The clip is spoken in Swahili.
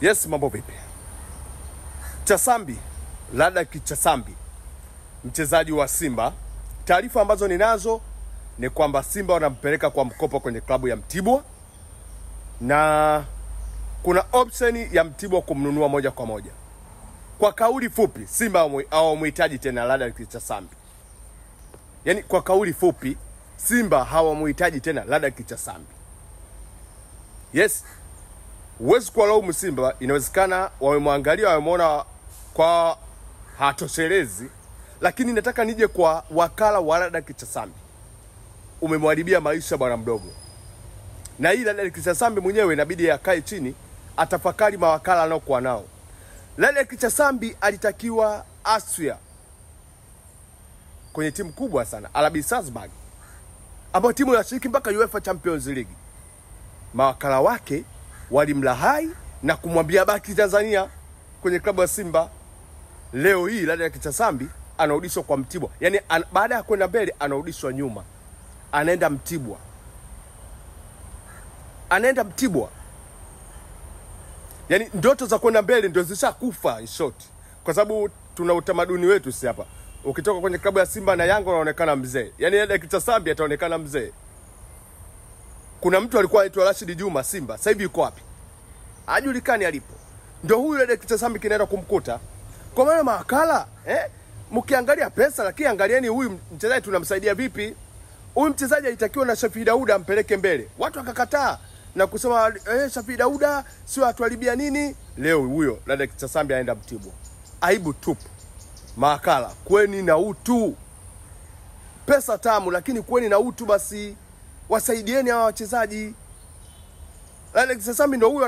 Yes, mambo vipi? Chasambi, Ladaki Chasambi, mchezaji wa Simba. Taarifa ambazo ninazo ni kwamba Simba wanampeleka kwa mkopo kwenye klabu ya Mtibwa, na kuna option ya Mtibwa kumnunua moja kwa moja. Kwa kauli fupi, Simba hawamhitaji tena Ladaki Chasambi. Yaani kwa kauli fupi, Simba hawamhitaji tena Ladaki Chasambi. Yes. Huwezi kuwalaumu Simba, inawezekana wamemwangalia wameona kwa hatoshelezi, lakini nataka nije kwa wakala wa Ladaki Chasambi. Umemharibia maisha bwana mdogo. Na hii Ladaki Chasambi mwenyewe inabidi akae chini atafakari mawakala anaokuwa nao. Ladaki Chasambi alitakiwa Austria kwenye timu kubwa sana, RB Salzburg, ambayo timu inashiriki mpaka UEFA Champions League. Mawakala wake walimlahai na kumwambia baki Tanzania kwenye klabu ya Simba. Leo hii Ladaki Chasambi anarudishwa kwa Mtibwa. Yaani baada ya kwenda mbele anarudishwa nyuma. Anaenda Mtibwa. Anaenda Mtibwa. Yaani ndoto za kwenda mbele ndio zishakufa in short. Kwa sababu tuna utamaduni wetu si hapa. Ukitoka kwenye klabu ya Simba na Yanga unaonekana mzee. Yaani Ladaki Chasambi ataonekana mzee. Kuna mtu alikuwa anaitwa Rashid Juma Simba, sasa hivi yuko wapi? Hajulikani alipo. Ndio huyu Ladaki Chasambi kinaenda kumkuta. Kwa maana mawakala, mkiangalia pesa, lakini angalieni huyu mchezaji tunamsaidia vipi? Huyu mchezaji alitakiwa na Shafi Dauda ampeleke mbele. Watu wakakataa na kusema Shafi Dauda sio atuharibia nini? Leo huyo Ladaki Chasambi anaenda Mtibwa. Aibu tupu. Mawakala, kweni na utu. Pesa tamu lakini kweni na utu basi. Wasaidieni hawa wachezaji. Ladaki Chasambi ndio huyo